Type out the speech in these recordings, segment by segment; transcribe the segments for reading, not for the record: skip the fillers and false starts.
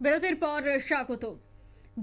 বিরতির পর স্বাগত।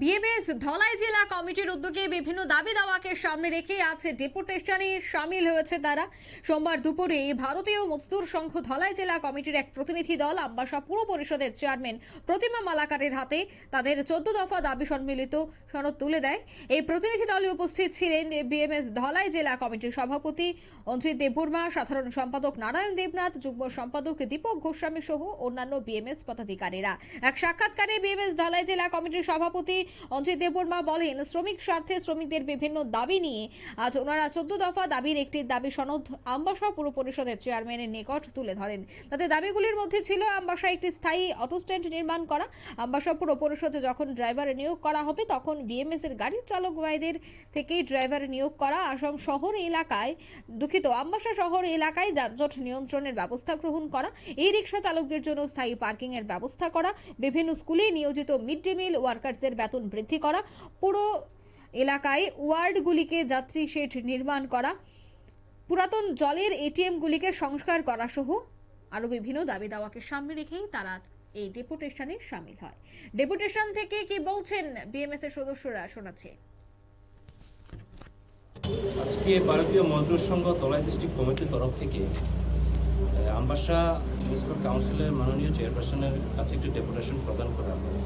বিএমএস ধলাই জেলা কমিটির উদ্যোগে বিভিন্ন দাবি দাওয়াকে সামনে রেখে আজ ডেপুটেশনে সামিল হয়েছে তারা। সোমবার দুপুরে ভারতীয় মজদুর সংঘ ধলাই জেলা কমিটির এক প্রতিনিধি দল আমবাসা পুর পরিষদের চেয়ারম্যান প্রতিমা মালাকারের হাতে তাদের 14 দফা দাবি সম্মিলিত সনদ তুলে দেয়। এই প্রতিনিধি দলে উপস্থিত ছিলেন বিএমএস ধলাই জেলা কমিটির সভাপতি অঞ্জিত দেববর্মা, সাধারণ সম্পাদক নারায়ণ দেবনাথ, যুগ্ম সম্পাদক দীপক গোস্বামী সহ অন্যান্য বিএমএস পদাধিকারীরা। এক সাক্ষাৎকারে বিএমএস ধলাই জেলা কমিটির সভাপতি অঞ্জিত দেববর্মা বলেন, শ্রমিক স্বার্থে শ্রমিকদের বিভিন্ন দাবি নিয়ে আজ ওনারা 14 দফা দাবির একটি দাবি সনদ আমবাসা পুর পরিষদের চেয়ারম্যানের নিকট তুলে ধরেন। তাদের দাবিগুলির মধ্যে ছিল আমবাসা একটি স্থায়ী অটো স্ট্যান্ড নির্মাণ করা, আমবাসা পুর পরিষদে যখন ড্রাইভার নিয়োগ করা হবে তখন বিএমএস এর গাড়ির চালক ভাইদের থেকেই ড্রাইভার নিয়োগ করা, আসাম শহর এলাকায় আমবাসা শহর এলাকায় যানজট নিয়ন্ত্রণের ব্যবস্থা গ্রহণ করা, এই রিক্সা চালকদের জন্য স্থায়ী পার্কিং এর ব্যবস্থা করা, বিভিন্ন স্কুলে নিয়োজিত মিড ডে মিল ওয়ার্কারদের বেতন বৃদ্ধি করা, পুরো এলাকায় ওয়ার্ডগুলিকে যাত্রী শেড নির্মাণ করা, পুরাতন জলের এটিএম গুলিকে সংস্কার করা সহ আরো বিভিন্ন দাবি দাওয়াকে সামনে রেখেই তারা এই ডেপুটেশনে সামিল হয়। ডেপুটেশন থেকে কি বলছেন বিএমএস এর সদস্যরা শোনাচ্ছে। আজকে ভারতীয় মজদুর সংঘ ধলাই ডিস্ট্রিক্ট কমিটির তরফ থেকে আমবাসা মিউনিসিপাল কাউন্সিলের মাননীয় চেয়ারপারসনের কাছে একটি ডেপুটেশন প্রদান করা হয়।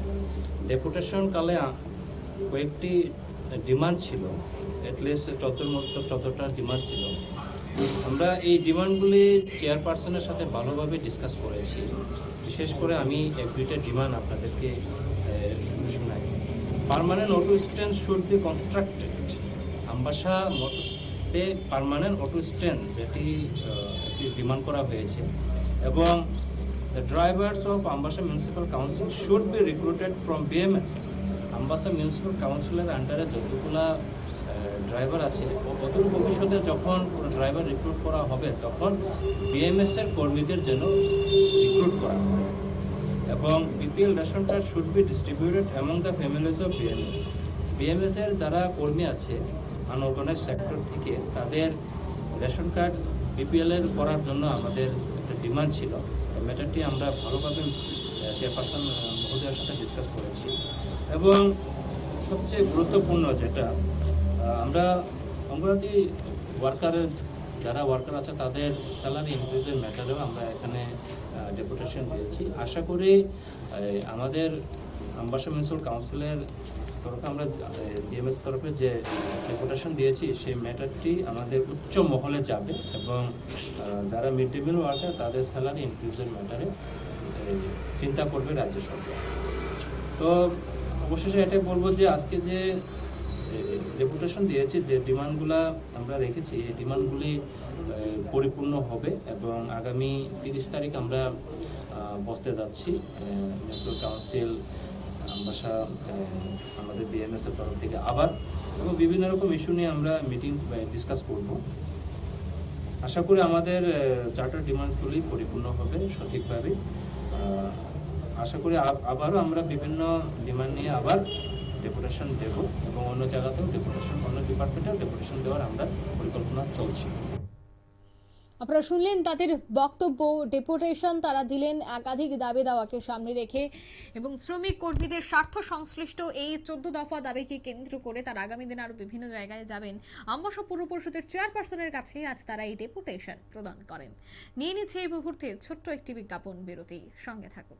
ডেপুটেশন কালে কয়েকটি ডিমান্ড ছিল, অ্যাটলিস্ট 14টা ডিমান্ড ছিল। আমরা এই ডিমান্ডগুলি চেয়ারপারসনের সাথে ভালোভাবে ডিসকাস করেছি। বিশেষ করে আমি এক দুইটা ডিমান্ড আপনাদেরকে শোনাই। Permanent auto stand should be constructed. Ambassa মোটে পার্মানেন্ট অটো স্ট্যান্ড যেটি ডিমান্ড করা হয়েছে, এবং the drivers of Ambassa Municipal Council should be recruited from BMS. Ambassa municipal কাউন্সিলের আন্ডারে যতগুলা ড্রাইভার আছে, অদূর ভবিষ্যতে যখন ড্রাইভার রিক্রুট করা হবে তখন বিএমএস এর কর্মীদের জন্য রিক্রুট করা হবে, এবং BPL ration card should be distributed among the families of BMS. BMS এর যারা কর্মী আছে আনঅর্গানাইজড সেক্টর থেকে, তাদের রেশন কার্ড বিপিএল এর করার জন্য আমাদের একটা ডিমান্ড ছিল। ম্যাটারটি আমরা ভালোভাবে চেয়ারপারসন মহোদয়ের সাথে ডিসকাস করেছি, এবং সবচেয়ে গুরুত্বপূর্ণ যেটা আমরা অঙ্গনওয়াড়ি ওয়ার্কারের যারা ওয়ার্কার আছে তাদের স্যালারি ইনক্রিজের ম্যাটারেও আমরা এখানে ডেপুটেশন দিয়েছি। আশা করি আমাদের আমবাসা মিউনিসিপ্যাল কাউন্সিলের তরফে আমরা বিএমএস তরফে যে ডেপুটেশন দিয়েছি সেই ম্যাটারটি আমাদের উচ্চ মহলে যাবে, এবং যারা মিড ডে মিল ওয়ার্কার তাদের স্যালারি ইনক্রিজের ম্যাটারে চিন্তা করবে রাজ্য সরকার। তো অবশেষে এটাই বলবো যে আজকে যে ডেপুটেশন দিয়েছি, যে ডিমান্ডগুলা আমরা রেখেছি, এই ডিমান্ডগুলি পরিপূর্ণ হবে, এবং আগামী 30 তারিখ আমরা বসতে যাচ্ছি মিউনিসিপ্যাল কাউন্সিল আমবাসা আমাদের বিএমএস এর তরফ থেকে আবার, এবং বিভিন্ন রকম ইস্যু নিয়ে আমরা মিটিং ডিসকাস করব। আশা করি আমাদের চার্টার ডিমান্ডগুলি পরিপূর্ণ হবে সঠিকভাবে। আশা করি আবারও আমরা বিভিন্ন ডিমান্ড নিয়ে আবার ডেপুটেশন দেব, এবং অন্য জায়গাতেও ডেপুটেশন, অন্য ডিপার্টমেন্টেও ডেপুটেশন দেওয়ার আমরা পরিকল্পনা চলছে। আপনারা শুনলেন তাদের বক্তব্য। ডেপুটেশন তারা দিলেন একাধিক দাবি দাওয়াকে সামনে রেখে, এবং শ্রমিক কর্মীদের স্বার্থ সংশ্লিষ্ট এই 14 দফা দাবিকে কেন্দ্র করে তারা আগামী দিনে আরো বিভিন্ন জায়গায় যাবেন। আমবাসা পুর পরিষদের চেয়ারপারসনের কাছে আজ তারা এই ডেপুটেশন প্রদান করেন। নিয়ে নিচ্ছে এই মুহূর্তে ছোট্ট একটি বিজ্ঞাপন বিরতি, সঙ্গে থাকুন।